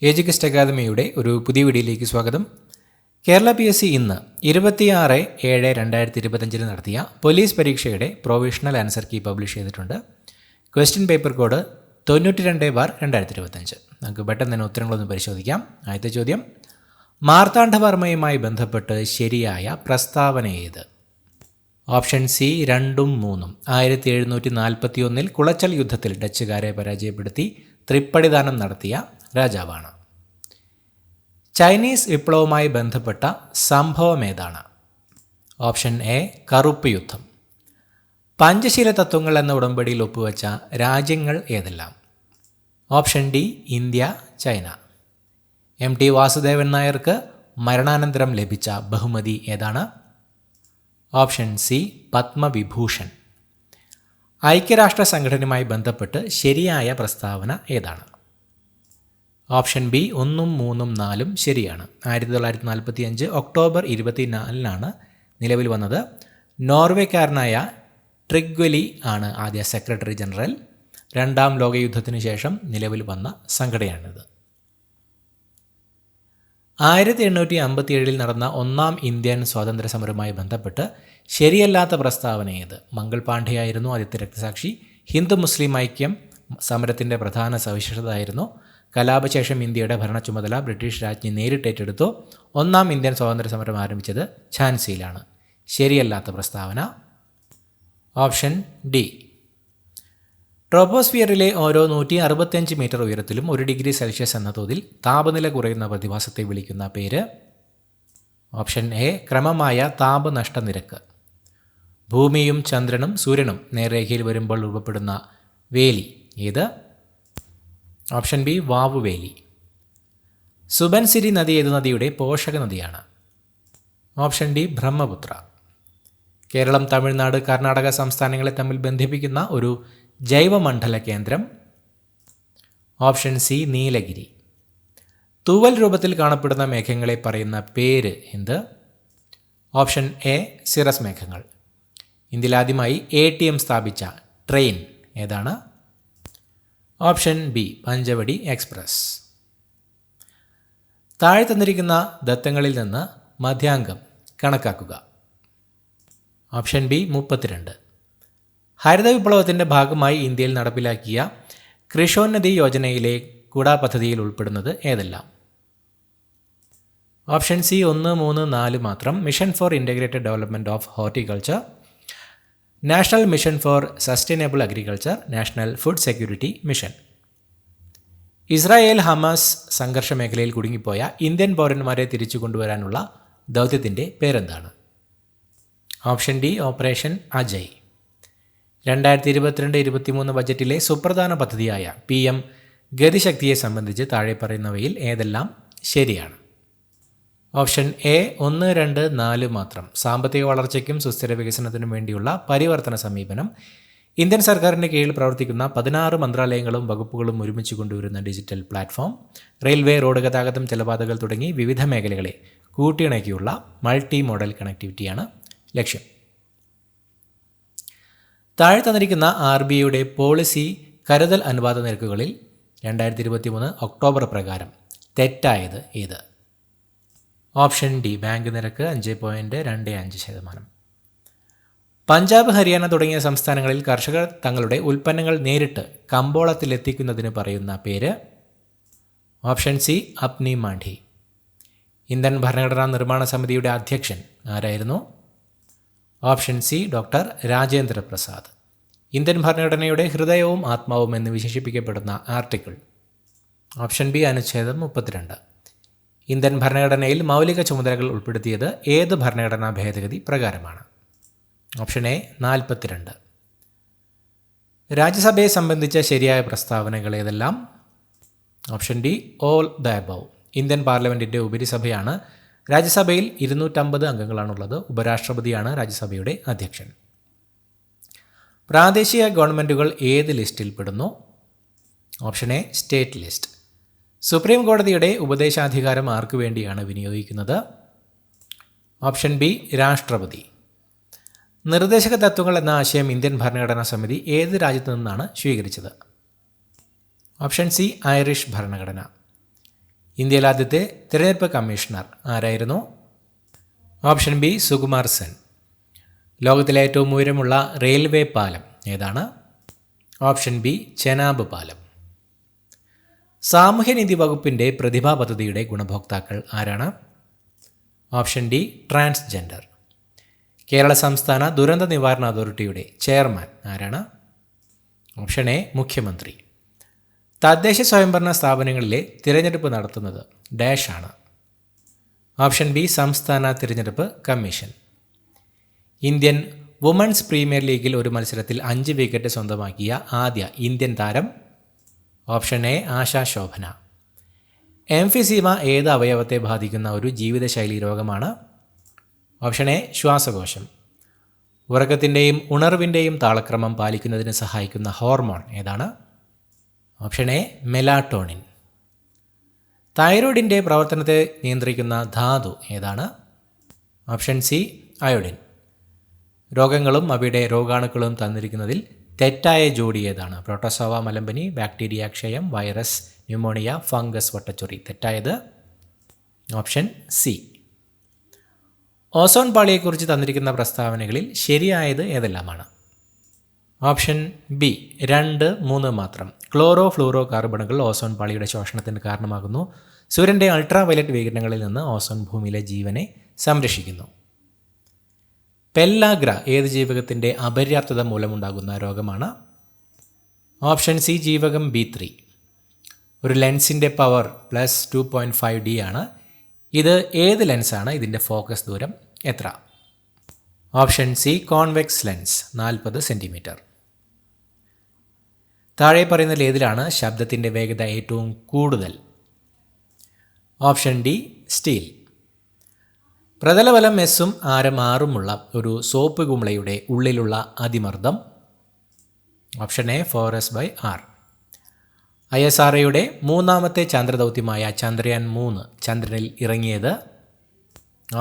ഏജുകസ്റ്റ് അക്കാദമിയുടെ ഒരു പുതിയ വീഡിയോയിലേക്ക് സ്വാഗതം. കേരള PSC ഇന്ന് 26/7/2025 നടത്തിയ പോലീസ് പരീക്ഷയുടെ പ്രൊവിഷണൽ ആൻസർ കീ പബ്ലിഷ് ചെയ്തിട്ടുണ്ട്. Question paper code 92/2025. നമുക്ക് പെട്ടെന്ന് തന്നെ ഉത്തരങ്ങളൊന്ന് പരിശോധിക്കാം. ആദ്യത്തെ ചോദ്യം, മാർത്താണ്ഡവർമ്മയുമായി ബന്ധപ്പെട്ട് ശരിയായ പ്രസ്താവന ഏത്? ഓപ്ഷൻ സി 2ഉം 3ഉം. 1741 കുളച്ചൽ യുദ്ധത്തിൽ ഡച്ചുകാരെ പരാജയപ്പെടുത്തി തൃപ്പടിദാനം നടത്തിയ രാജാവാണ്. ചൈനീസ് വിപ്ലവവുമായി ബന്ധപ്പെട്ട സംഭവം ഏതാണ്? ഓപ്ഷൻ എ കറുപ്പ് യുദ്ധം. പഞ്ചശീല തത്വങ്ങൾ എന്ന ഉടമ്പടിയിൽ ഒപ്പുവെച്ച രാജ്യങ്ങൾ ഏതെല്ലാം? Option D India, China. MT Vasudevan നായർക്ക് മരണാനന്തരം ലഭിച്ച ബഹുമതി ഏതാണ്? Option C Padma Vibhushan. ഐക്യരാഷ്ട്ര സംഘടനയുമായി ബന്ധപ്പെട്ട് ശരിയായ പ്രസ്താവന ഏതാണ്? ഓപ്ഷൻ ബി 1ഉം 3ഉം 4ഉം ശരിയാണ്. 1945 ഒക്ടോബർ 24 നിലവിൽ വന്നത്. നോർവേക്കാരനായ ട്രിഗ്വലി ആണ് ആദ്യ സെക്രട്ടറി ജനറൽ. രണ്ടാം ലോകയുദ്ധത്തിനു ശേഷം നിലവിൽ വന്ന സംഘടനയാണിത്. 1857 നടന്ന ഒന്നാം ഇന്ത്യൻ സ്വാതന്ത്ര്യ സമരവുമായി ബന്ധപ്പെട്ട് ശരിയല്ലാത്ത പ്രസ്താവന ഏത്? മംഗൾ പാണ്ഡെയായിരുന്നു ആദ്യത്തെ രക്തസാക്ഷി. ഹിന്ദു മുസ്ലിം ഐക്യം സമരത്തിൻ്റെ പ്രധാന സവിശേഷതയായിരുന്നു. കലാപശേഷം ഇന്ത്യയുടെ ഭരണ ചുമതല ബ്രിട്ടീഷ് രാജ്ഞി നേരിട്ട് ഏറ്റെടുത്തു. ഒന്നാം ഇന്ത്യൻ സ്വാതന്ത്ര്യ സമരം ആരംഭിച്ചത് ഝാൻസിയിലാണ്. ശരിയല്ലാത്ത പ്രസ്താവന ഓപ്ഷൻ ഡി. ട്രോപ്പോസ്ഫിയറിലെ ഓരോ 165 മീറ്റർ ഉയരത്തിലും 1 ഡിഗ്രി സെൽഷ്യസ് എന്ന തോതിൽ താപനില കുറയുന്ന പ്രതിഭാസത്തെ വിളിക്കുന്ന പേര്? ഓപ്ഷൻ എ ക്രമമായ താപനഷ്ട നിരക്ക്. ഭൂമിയും ചന്ദ്രനും സൂര്യനും നേർരേഖയിൽ വരുമ്പോൾ രൂപപ്പെടുന്ന വേലി ഏത്? Option B വാവുവേലി. സുബൻസിരി നദി ഏത് നദിയുടെ പോഷക നദിയാണ്? Option D Brahmaputra. കേരളം, തമിഴ്നാട്, കർണാടക സംസ്ഥാനങ്ങളെ തമ്മിൽ ബന്ധിപ്പിക്കുന്ന ഒരു ജൈവമണ്ഡല കേന്ദ്രം? Option C Nilgiri. തൂവൽ രൂപത്തിൽ കാണപ്പെടുന്ന മേഘങ്ങളെ പറയുന്ന പേര് എന്ത്? ഓപ്ഷൻ എ സിറസ് മേഘങ്ങൾ. ഇന്ത്യയിൽ ആദ്യമായി ATM സ്ഥാപിച്ച ട്രെയിൻ ഏതാണ്? Option B Panchavati Express. താഴെ തന്നിരിക്കുന്ന ദത്തങ്ങളിൽ നിന്ന് മധ്യാങ്കം കണക്കാക്കുക. Option B 32. ഹരിത വിപ്ലവത്തിൻ്റെ ഭാഗമായി ഇന്ത്യയിൽ നടപ്പിലാക്കിയ കൃഷോന്നതി യോജനയിലെ കുടാ പദ്ധതിയിൽ ഉൾപ്പെടുന്നത് ഏതെല്ലാം? ഓപ്ഷൻ സി 1, 3, 4 മാത്രം. Mission four integrated development of horticulture, national mission four sustainable agriculture, national food security mission. Israel Hamas സംഘർഷ മേഖലയിൽ കുടുങ്ങിപ്പോയ ഇന്ത്യൻ പൗരന്മാരെ തിരിച്ചു കൊണ്ടുവരാനുള്ള ദൗത്യത്തിൻ്റെ പേരെന്താണ്? Option D operation Ajay. 2022-23 ബജറ്റിലെ സുപ്രധാന പദ്ധതിയായ PM ഗതിശക്തിയെ സംബന്ധിച്ച് താഴെ പറയുന്നവയിൽ ഏതെല്ലാം ശരിയാണ്? ഓപ്ഷൻ എ 1, 2, 4 മാത്രം. സാമ്പത്തിക വളർച്ചയ്ക്കും സുസ്ഥിര വികസനത്തിനും വേണ്ടിയുള്ള പരിവർത്തന സമീപനം. ഇന്ത്യൻ സർക്കാരിൻ്റെ കീഴിൽ പ്രവർത്തിക്കുന്ന 16 മന്ത്രാലയങ്ങളും വകുപ്പുകളും ഒരുമിച്ച് കൊണ്ടുവരുന്ന ഡിജിറ്റൽ പ്ലാറ്റ്ഫോം. റെയിൽവേ, റോഡ് ഗതാഗതം, ജലപാതകൾ തുടങ്ങി വിവിധ മേഖലകളെ കൂട്ടിയിണക്കിയുള്ള മൾട്ടി മോഡൽ കണക്ടിവിറ്റിയാണ് ലക്ഷ്യം. താഴെ തന്നിരിക്കുന്ന RBIയുടെ പോളിസി കരുതൽ അനുപാത നിരക്കുകളിൽ 2023 ഒക്ടോബർ പ്രകാരം തെറ്റായത് ഏത്? ഓപ്ഷൻ ഡി ബാങ്ക് നിരക്ക് 5.25%. പഞ്ചാബ്, ഹരിയാന തുടങ്ങിയ സംസ്ഥാനങ്ങളിൽ കർഷകർ തങ്ങളുടെ ഉൽപ്പന്നങ്ങൾ നേരിട്ട് കമ്പോളത്തിലെത്തിക്കുന്നതിന് പറയുന്ന പേര്? Option C അപ്നി Mandi. ഇന്ത്യൻ ഭരണഘടനാ നിർമ്മാണ സമിതിയുടെ അധ്യക്ഷൻ ആരായിരുന്നു? Option C doctor Rajendra Prasad. Indian ഭരണഘടനയുടെ ഹൃദയവും ആത്മാവും എന്ന് വിശേഷിപ്പിക്കപ്പെടുന്ന ആർട്ടിക്കിൾ? ഓപ്ഷൻ ബി അനുച്ഛേദം 32. ഇന്ത്യൻ ഭരണഘടനയിൽ മൗലിക ചുമതലകൾ ഉൾപ്പെടുത്തിയത് ഏത് ഭരണഘടനാ ഭേദഗതി പ്രകാരമാണ്? Option A 42. രാജ്യസഭയെ സംബന്ധിച്ച ശരിയായ പ്രസ്താവനകൾ ഏതെല്ലാം? Option D all the above. Indian പാർലമെൻറ്റിൻ്റെ ഉപരിസഭയാണ്. രാജ്യസഭയിൽ 250 അംഗങ്ങളാണുള്ളത്. ഉപരാഷ്ട്രപതിയാണ് രാജ്യസഭയുടെ അധ്യക്ഷൻ. പ്രാദേശിക ഗവൺമെൻറ്റുകൾ ഏത് ലിസ്റ്റിൽ പെടുന്നു? Option A state list. Supreme കോടതിയുടെ ഉപദേശാധികാരം ആർക്കു വേണ്ടിയാണ് വിനിയോഗിക്കുന്നത്? ഓപ്ഷൻ ബി രാഷ്ട്രപതി. നിർദ്ദേശക തത്വങ്ങൾ എന്ന ആശയം ഇന്ത്യൻ ഭരണഘടനാ സമിതി ഏത് രാജ്യത്തു നിന്നാണ് സ്വീകരിച്ചത്? ഓപ്ഷൻ സി ഐറിഷ് ഭരണഘടന. ഇന്ത്യയിലെ ആദ്യത്തെ തിരഞ്ഞെടുപ്പ് കമ്മീഷണർ ആരായിരുന്നു? Option B Sukumar Sen. ലോകത്തിലെ ഏറ്റവും ഉയരമുള്ള റെയിൽവേ പാലം ഏതാണ്? ഓപ്ഷൻ ബി ചെനാബ് പാലം. സാമൂഹ്യനീതി വകുപ്പിൻ്റെ പ്രതിഭാ പദ്ധതിയുടെ ഗുണഭോക്താക്കൾ ആരാണ്? Option D transgender. കേരള സംസ്ഥാന ദുരന്ത നിവാരണ അതോറിറ്റിയുടെ ചെയർമാൻ ആരാണ്? ഓപ്ഷൻ എ മുഖ്യമന്ത്രി. തദ്ദേശ സ്വയംഭരണ സ്ഥാപനങ്ങളിലെ തിരഞ്ഞെടുപ്പ് നടത്തുന്നത് ഡാഷ് ആണ്. ഓപ്ഷൻ ബി സംസ്ഥാന തിരഞ്ഞെടുപ്പ് കമ്മീഷൻ. ഇന്ത്യൻ വുമൺസ് പ്രീമിയർ ലീഗിൽ ഒരു മത്സരത്തിൽ 5 വിക്കറ്റ് സ്വന്തമാക്കിയ ആദ്യ ഇന്ത്യൻ താരം? Option A Asha Shobhana. Emphysema ഏത് അവയവത്തെ ബാധിക്കുന്ന ഒരു ജീവിതശൈലി രോഗമാണ്? ഓപ്ഷൻ എ ശ്വാസകോശം. ഉറക്കത്തിൻ്റെയും ഉണർവിൻ്റെയും താളക്രമം പാലിക്കുന്നതിന് സഹായിക്കുന്ന ഹോർമോൺ ഏതാണ്? Option A melatonin. തൈറോയിഡിൻ്റെ പ്രവർത്തനത്തെ നിയന്ത്രിക്കുന്ന ധാതു ഏതാണ്? Option C iodine. രോഗങ്ങളും അവയുടെ രോഗാണുക്കളും തന്നിരിക്കുന്നതിൽ തെറ്റായ ജോഡി ഏതാണ്? പ്രോട്ടോസോവ മലമ്പനി, ബാക്ടീരിയ ക്ഷയം, വൈറസ് ന്യൂമോണിയ, ഫംഗസ് വട്ടച്ചൊറി. തെറ്റായത് ഓപ്ഷൻ സി. ഓസോൺ പാളിയെക്കുറിച്ച് തന്നിരിക്കുന്ന പ്രസ്താവനകളിൽ ശരിയായത് ഏതെല്ലാമാണ്? ഓപ്ഷൻ ബി 2, 3 മാത്രം. ക്ലോറോ ഫ്ലൂറോ കാർബണുകൾ ഓസോൺ പാളിയുടെ ശോഷണത്തിന് കാരണമാകുന്നു. സൂര്യൻ്റെ അൾട്രാ വയലറ്റ് വികിരണങ്ങളിൽ നിന്ന് ഓസോൺ ഭൂമിയിലെ ജീവനെ സംരക്ഷിക്കുന്നു. പെല്ലാഗ്ര ഏത് ജീവകത്തിൻ്റെ അപര്യാപ്തത മൂലമുണ്ടാകുന്ന രോഗമാണ്? ഓപ്ഷൻ സി ജീവകം B3. ഒരു ലെൻസിൻ്റെ പവർ +2.5D ആണ്. ഇത് ഏത് ലെൻസാണ്? ഇതിൻ്റെ ഫോക്കസ് ദൂരം എത്ര? Option C convex lens 40 centimetre. താഴെ പറയുന്നതിൽ ഏതിലാണ് ശബ്ദത്തിൻ്റെ വേഗത ഏറ്റവും കൂടുതൽ? Option D steel. പ്രതലബലം എസും ആരം 6ഉമുള്ള ഒരു സോപ്പ് കുമിളയുടെ ഉള്ളിലുള്ള അതിമർദ്ദം? Option A 4s/r. ISROയുടെ 3ാമത്തെ ചന്ദ്രദൗത്യമായ ചന്ദ്രയാൻ 3 ചന്ദ്രനിൽ ഇറങ്ങിയത്?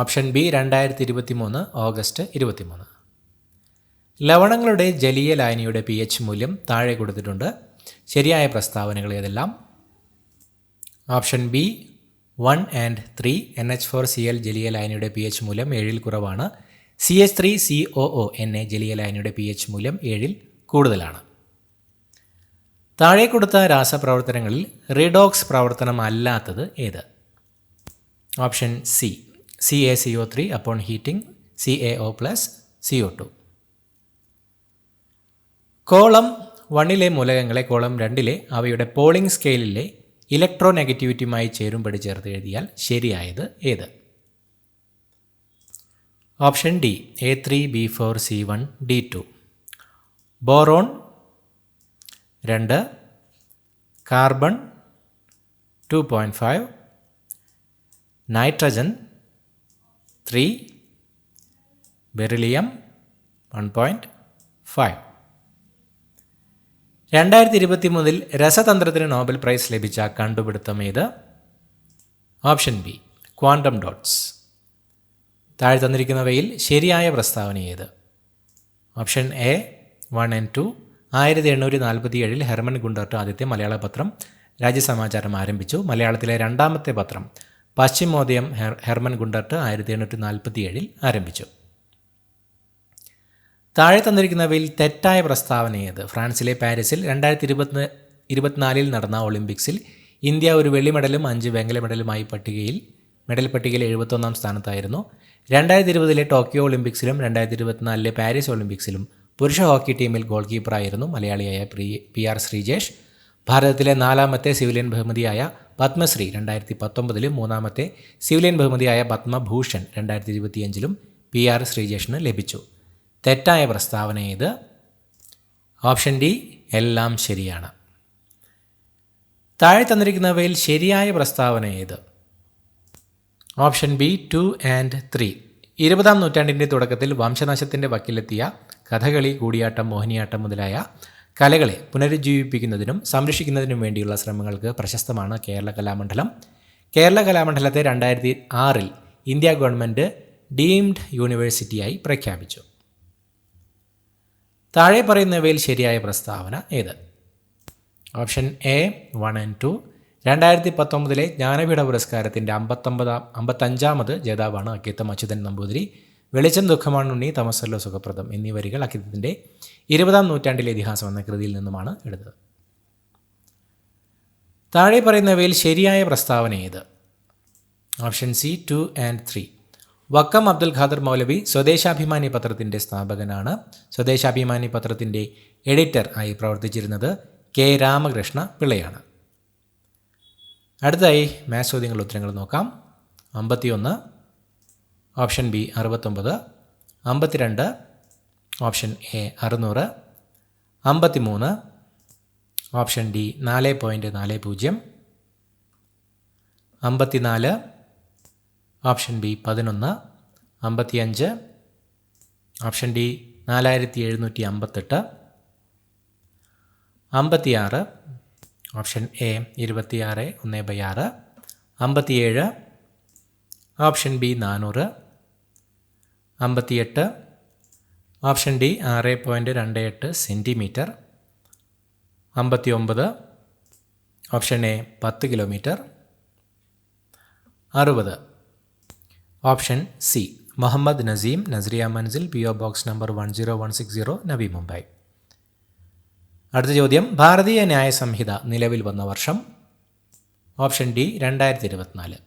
Option B 2023 August 23. ലവണങ്ങളുടെ ജലീയ ലായനിയുടെ pH മൂല്യം താഴെ കൊടുത്തിട്ടുണ്ട്. ശരിയായ പ്രസ്താവനകൾ ഏതെല്ലാം? Option B 1 and 3. NH4Cl ജലീയ ലായനിയുടെ pH മൂല്യം 7ൽ കുറവാണ്. CH3COO Na ജലീയ ലായനിയുടെ pH മൂല്യം 7ൽ കൂടുതലാണ്. താഴെ കൊടുത്ത രാസപ്രവർത്തനങ്ങളിൽ റിഡോക്സ് പ്രവർത്തനം അല്ലാത്തത് ഏത്? Option C CaCO3 upon heating, CaO+CO2. Column 1ലെ മൂലകങ്ങളെ കോളം 2ലെ അവയുടെ പോളിംഗ് സ്കെയിലിലെ ഇലക്ട്രോനെഗറ്റിവിറ്റിയുമായി ചേരുംപടി ചേർത്ത് എഴുതിയാൽ ശരിയായത് ഏത്? Option D A3B4C1D2. Boron 2, carbon 2.5, nitrogen 3, beryllium 1.5. 2023 രസതന്ത്രത്തിന് നോബൽ പ്രൈസ് ലഭിച്ച കണ്ടുപിടുത്തം ഏത്? Option B quantum dots. താഴെ തന്നിരിക്കുന്നവയിൽ ശരിയായ പ്രസ്താവന ഏത്? Option A 1 and 2. 1847 Hermann Gundert ആദ്യത്തെ മലയാള പത്രം രാജ്യസമാചാരം ആരംഭിച്ചു. മലയാളത്തിലെ 2ാമത്തെ പത്രം പശ്ചിമോദയം ഹെർമൻ ഗുണ്ടർട്ട് 1847 ആരംഭിച്ചു. താഴെ തന്നിരിക്കുന്നവയിൽ തെറ്റായ പ്രസ്താവന ഏത്? ഫ്രാൻസിലെ പാരീസിൽ 2024 നടന്ന ഒളിമ്പിക്സിൽ ഇന്ത്യ ഒരു വെള്ളി മെഡലും 5 വെങ്കല മെഡലുമായി മെഡൽ പട്ടികയിൽ 71ാം സ്ഥാനത്തായിരുന്നു. 2020 ടോക്കിയോ ഒളിമ്പിക്സിലും 2024 പാരീസ് ഒളിമ്പിക്സിലും പുരുഷ ഹോക്കി ടീമിൽ ഗോൾ കീപ്പറായിരുന്നു മലയാളിയായ PR ശ്രീജേഷ്. ഭാരതത്തിലെ 4ാമത്തെ സിവിലിയൻ ബഹുമതിയായ പത്മശ്രീ 2019 3ാമത്തെ സിവിലിയൻ ബഹുമതിയായ പത്മഭൂഷൺ 2025 PR ശ്രീജേഷിന് ലഭിച്ചു. തെറ്റായ പ്രസ്താവന ഏത്? ഓപ്ഷൻ ഡി എല്ലാം ശരിയാണ്. താഴെ തന്നിരിക്കുന്നവയിൽ ശരിയായ പ്രസ്താവന ഏത്? Option B 2 and 3. 20ാം നൂറ്റാണ്ടിൻ്റെ തുടക്കത്തിൽ വംശനാശത്തിൻ്റെ വക്കിലെത്തിയ കഥകളി, കൂടിയാട്ടം, മോഹിനിയാട്ടം മുതലായ കലകളെ പുനരുജ്ജീവിപ്പിക്കുന്നതിനും സംരക്ഷിക്കുന്നതിനും വേണ്ടിയുള്ള ശ്രമങ്ങൾക്ക് പ്രശസ്തമാണ് കേരള കലാമണ്ഡലം. കേരള കലാമണ്ഡലത്തെ 2006 ഇന്ത്യ ഗവൺമെൻറ് ഡീംഡ് യൂണിവേഴ്സിറ്റിയായി പ്രഖ്യാപിച്ചു. താഴെ പറയുന്നവയിൽ ശരിയായ പ്രസ്താവന ഏത്? Option A 1 and 2. 2019 ജ്ഞാനപീഠ പുരസ്കാരത്തിൻ്റെ 55ാമത് ജേതാവാണ് അക്കിത്തം അച്യുതൻ നമ്പൂതിരി. വെളിച്ചം ദുഃഖമാണുണ്ണി, തമസ്സല്ലോ സുഖപ്രദം എന്നീ വരികൾ അക്കിത്തത്തിൻ്റെ 20ാം നൂറ്റാണ്ടിലെ ഇതിഹാസം എന്ന കൃതിയിൽ നിന്നുമാണ് എടുത്തത്. താഴെ പറയുന്നവയിൽ ശരിയായ പ്രസ്താവന ഏത്? Option C 2 and 3. Vakkom Abdul Khader Moulavi Swadeshabhimani പത്രത്തിൻ്റെ സ്ഥാപകനാണ്. സ്വദേശാഭിമാനി പത്രത്തിൻ്റെ എഡിറ്റർ ആയി പ്രവർത്തിച്ചിരുന്നത് കെ രാമകൃഷ്ണ പിള്ളയാണ്. അടുത്തതായി മാത്സ് ചോദ്യങ്ങളുടെ ഉത്തരങ്ങൾ നോക്കാം. 51, option B 69, 52, option A 600, 53, option D 4.40, 54, option B 11, 55, option D 4758, 56, option A 26 1/6, 57, option B 400, 58, option D 6.28 centimetre, 59, option A 10 kilometre, 60, option C Muhammad Naseem, Nasriya Manzil, PO box number 10160, Navi Mumbai. അടുത്ത ചോദ്യം, ഭാരതീയ ന്യായ സംഹിത നിലവിൽ വന്ന വർഷം? Option D 2024.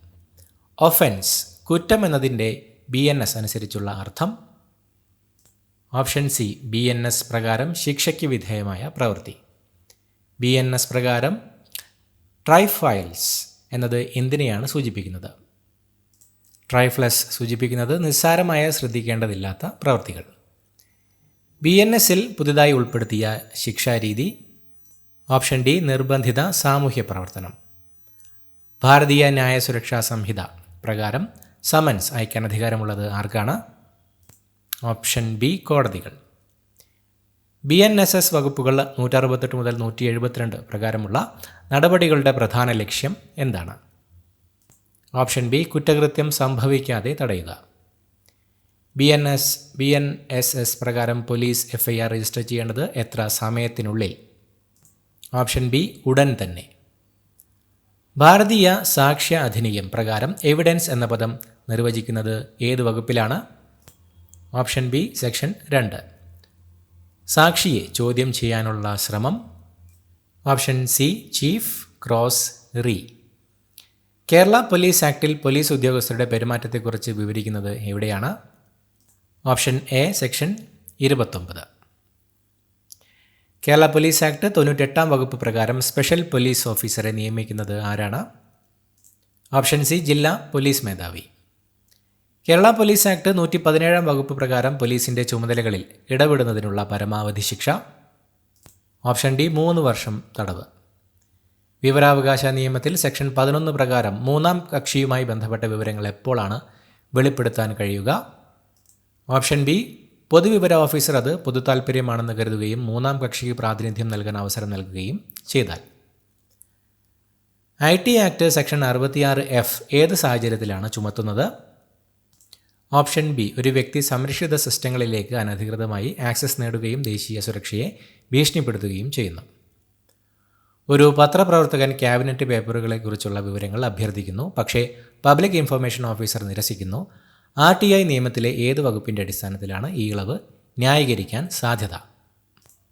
ഒഫൻസ് കുറ്റം എന്നതിൻ്റെ BNS അനുസരിച്ചുള്ള അർത്ഥം? ഓപ്ഷൻ സി BNS പ്രകാരം ശിക്ഷയ്ക്ക് വിധേയമായ പ്രവൃത്തി. BNS പ്രകാരം ട്രൈഫൈൽസ് എന്നത് എന്തിനെയാണ് സൂചിപ്പിക്കുന്നത്? ട്രൈഫ്ലസ് സൂചിപ്പിക്കുന്നത് നിസ്സാരമായ ശ്രദ്ധിക്കേണ്ടതില്ലാത്ത പ്രവൃത്തികൾ. BNSൽ പുതുതായി ഉൾപ്പെടുത്തിയ ശിക്ഷാരീതി? ഓപ്ഷൻ ഡി നിർബന്ധിത സാമൂഹ്യ പ്രവർത്തനം. ഭാരതീയ ന്യായ സുരക്ഷാ സംഹിത പ്രകാരം സമൻസ് അയക്കാൻ അധികാരമുള്ളത് ആർക്കാണ്? ഓപ്ഷൻ ബി കോടതികൾ. BNSS വകുപ്പുകൾ 168 മുതൽ 172 പ്രകാരമുള്ള നടപടികളുടെ പ്രധാന ലക്ഷ്യം എന്താണ്? ഓപ്ഷൻ ബി കുറ്റകൃത്യം സംഭവിക്കാതെ തടയുക. BNSS പ്രകാരം പോലീസ് FIR രജിസ്റ്റർ ചെയ്യേണ്ടത് എത്ര സമയത്തിനുള്ളിൽ? ഓപ്ഷൻ ബി ഉടൻ തന്നെ. ഭാരതീയ സാക്ഷ്യ അധിനിയം പ്രകാരം എവിഡൻസ് എന്ന പദം നിർവചിക്കുന്നത് ഏത് വകുപ്പിലാണ്? Option B section 2. സാക്ഷിയെ ചോദ്യം ചെയ്യാനുള്ള ശ്രമം? Option C chief cross re. Kerala police ആക്ടിൽ പോലീസ് ഉദ്യോഗസ്ഥരുടെ പെരുമാറ്റത്തെക്കുറിച്ച് വിവരിക്കുന്നത് എവിടെയാണ്? Option A section 29. Kerala police act 98ാം വകുപ്പ് പ്രകാരം സ്പെഷ്യൽ പോലീസ് ഓഫീസറെ നിയമിക്കുന്നത് ആരാണ്? ഓപ്ഷൻ സി ജില്ലാ പോലീസ് മേധാവി. കേരള പോലീസ് ആക്ട് 117ാം വകുപ്പ് പ്രകാരം പോലീസിൻ്റെ ചുമതലകളിൽ ഇടപെടുന്നതിനുള്ള പരമാവധി ശിക്ഷ? ഓപ്ഷൻ ഡി 3 വർഷം തടവ്. വിവരാവകാശ നിയമത്തിൽ സെക്ഷൻ 11 പ്രകാരം മൂന്നാം കക്ഷിയുമായി ബന്ധപ്പെട്ട വിവരങ്ങൾ എപ്പോഴാണ് വെളിപ്പെടുത്താൻ കഴിയുക? ഓപ്ഷൻ ബി പൊതുവിവര ഓഫീസർ അത് പൊതു താൽപ്പര്യമാണെന്ന് കരുതുകയും മൂന്നാം കക്ഷിക്ക് പ്രാതിനിധ്യം നൽകാൻ അവസരം നൽകുകയും ചെയ്താൽ. IT ആക്ട് സെക്ഷൻ 66F ഏത് സാഹചര്യത്തിലാണ് ചുമത്തുന്നത്? ഓപ്ഷൻ ബി ഒരു വ്യക്തി സംരക്ഷിത സിസ്റ്റങ്ങളിലേക്ക് അനധികൃതമായി ആക്സസ് നേടുകയും ദേശീയ സുരക്ഷയെ ഭീഷണിപ്പെടുത്തുകയും ചെയ്യുന്നു. ഒരു പത്രപ്രവർത്തകൻ ക്യാബിനറ്റ് പേപ്പറുകളെക്കുറിച്ചുള്ള വിവരങ്ങൾ അഭ്യർത്ഥിക്കുന്നു, പക്ഷേ പബ്ലിക് ഇൻഫർമേഷൻ ഓഫീസർ നിരസിക്കുന്നു. RTI നിയമത്തിലെ ഏത് വകുപ്പിൻ്റെ അടിസ്ഥാനത്തിലാണ് ഈ ഇളവ് ന്യായീകരിക്കാൻ സാധ്യത?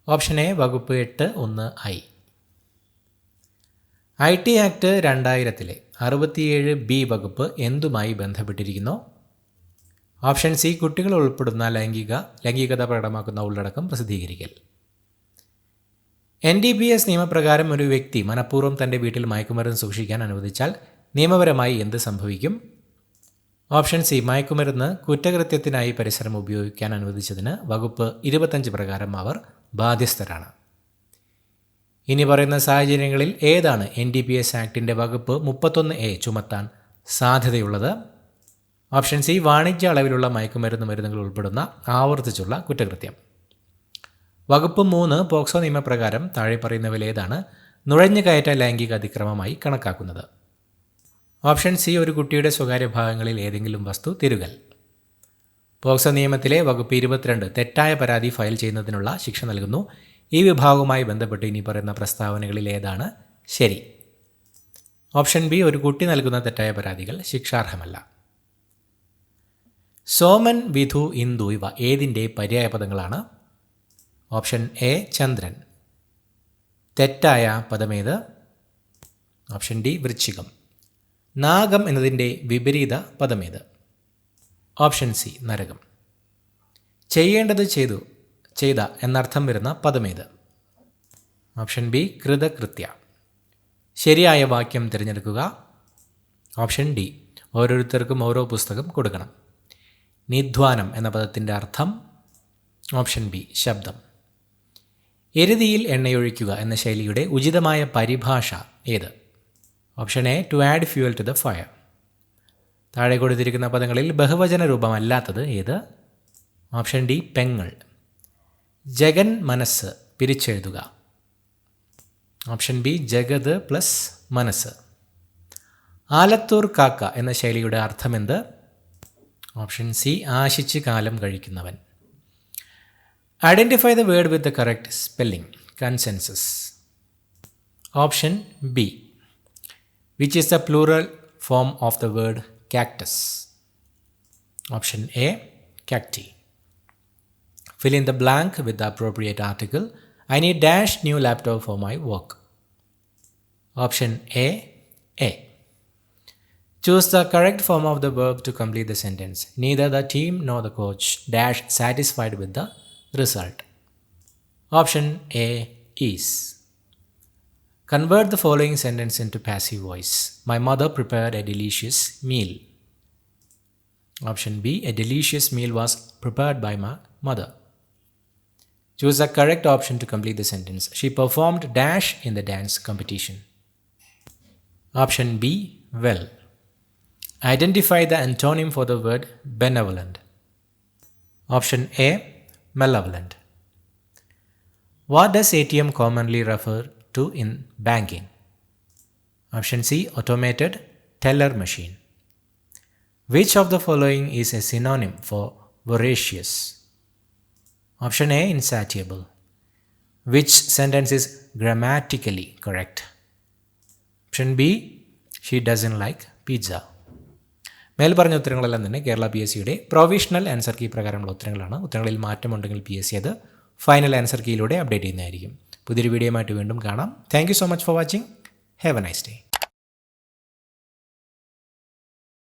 ഓപ്ഷൻ എ വകുപ്പ് 8(1)(i). IT ആക്ട് 2000-ലെ 67B വകുപ്പ് എന്തുമായി ബന്ധപ്പെട്ടിരിക്കുന്നു? ഓപ്ഷൻ സി കുട്ടികൾ ഉൾപ്പെടുന്ന ലൈംഗികത പ്രകടമാക്കുന്ന ഉള്ളടക്കം പ്രസിദ്ധീകരിക്കൽ. NDPS നിയമപ്രകാരം ഒരു വ്യക്തി മനഃപൂർവ്വം തൻ്റെ വീട്ടിൽ മയക്കുമരുന്ന് സൂക്ഷിക്കാൻ അനുവദിച്ചാൽ നിയമപരമായി എന്ത് സംഭവിക്കും? ഓപ്ഷൻ സി മയക്കുമരുന്ന് കുറ്റകൃത്യത്തിനായി പരിസരം ഉപയോഗിക്കാൻ അനുവദിച്ചതിന് വകുപ്പ് 25 പ്രകാരം അവർ ബാധ്യസ്ഥരാണ്. ഇനി പറയുന്ന സാഹചര്യങ്ങളിൽ ഏതാണ് NDPS ആക്ടിൻ്റെ വകുപ്പ് 31A ചുമത്താൻ സാധ്യതയുള്ളത്? ഓപ്ഷൻ സി വാണിജ്യ അളവിലുള്ള മയക്കുമരുന്നുകൾ ഉൾപ്പെടുന്ന ആവർത്തിച്ചുള്ള കുറ്റകൃത്യം. വകുപ്പ് 3 പോക്സോ നിയമപ്രകാരം താഴെ പറയുന്നവയിൽ ഏതാണ് നുഴഞ്ഞുകയറ്റ ലൈംഗിക അതിക്രമമായി കണക്കാക്കുന്നത്? ഓപ്ഷൻ സി ഒരു കുട്ടിയുടെ സ്വകാര്യ ഭാഗങ്ങളിൽ ഏതെങ്കിലും വസ്തു തിരുകൽ. പോക്സോ നിയമത്തിലെ വകുപ്പ് 22 തെറ്റായ പരാതി ഫയൽ ചെയ്യുന്നതിനുള്ള ശിക്ഷ നൽകുന്നു. ഈ വിഭാഗവുമായി ബന്ധപ്പെട്ട് ഇനി പറയുന്ന പ്രസ്താവനകളിൽ ഏതാണ് ശരി? ഓപ്ഷൻ ബി, ഒരു കുട്ടി നൽകുന്ന തെറ്റായ പരാതികൾ ശിക്ഷാർഹമല്ല. സോമൻ, വിധു, ഇന്ദു ഇവ ഏതിൻ്റെ പര്യായ പദങ്ങളാണ്? ഓപ്ഷൻ എ, ചന്ദ്രൻ. തെറ്റായ പദമേത്? ഓപ്ഷൻ ഡി, വൃശ്ചികം. നാഗം എന്നതിൻ്റെ വിപരീത പദമേത്? ഓപ്ഷൻ സി, നരകം. ചെയ്യേണ്ടത് ചെയ്ത എന്നർത്ഥം വരുന്ന പദമേത്? Option B, കൃതകൃത്യ. ശരിയായ വാക്യം തിരഞ്ഞെടുക്കുക. ഓപ്ഷൻ ഡി, ഓരോരുത്തർക്കും ഓരോ പുസ്തകം കൊടുക്കണം. നിധ്വാനം എന്ന പദത്തിൻ്റെ അർത്ഥം? ഓപ്ഷൻ ബി, ശബ്ദം. എരുതിയിൽ എണ്ണയൊഴിക്കുക എന്ന ശൈലിയുടെ ഉചിതമായ പരിഭാഷ ഏത്? Option A, to add fuel to the fire. താഴെ കൊടുത്തിരിക്കുന്ന പദങ്ങളിൽ ബഹുവചന രൂപമല്ലാത്തത് ഏത്? ഓപ്ഷൻ ഡി, പെങ്ങൾ. ജഗൻ മനസ്സ് പിരിച്ചെഴുതുക. ഓപ്ഷൻ ബി, ജഗത് പ്ലസ് മനസ്സ്. ആലത്തൂർ കാക്ക എന്ന ശൈലിയുടെ അർത്ഥമെന്ത്? ഓപ്ഷൻ സി, ആശിച്ച് കാലം കഴിക്കുന്നവൻ. Identify the word with the correct spelling. Consensus. Option B, which is the plural form of the word cactus? Option A, cacti. Fill in the blank with the appropriate article. I need dash new laptop for my work. Option A. Choose the correct form of the verb to complete the sentence. Neither the team nor the coach dash satisfied with the result. Option A is. Convert the following sentence into passive voice. My mother prepared a delicious meal. Option B, a delicious meal was prepared by my mother. Choose the correct option to complete the sentence. She performed dash in the dance competition. Option B, well. Identify the antonym for the word benevolent. Option A, malevolent. What does ATM commonly refer to in banking? Option C, automated teller machine. Which of the following is a synonym for voracious? Option A, insatiable. Which sentence is grammatically correct? Option B, she doesn't like pizza. മേൽ പറഞ്ഞ ഉത്തരങ്ങളെല്ലാം തന്നെ Kerala PSCയുടെ provisional answer key പ്രകാരമുള്ള ഉത്തരങ്ങളാണ്. ഉത്തരങ്ങളിൽ മാറ്റമുണ്ടെങ്കിൽ PSC അത് final answer കീയിലൂടെ update ചെയ്യുന്നതായിരിക്കും. പുതിയൊരു വീഡിയോയുമായിട്ട് വീണ്ടും കാണാം. Thank you so much for watching. Have A nice day.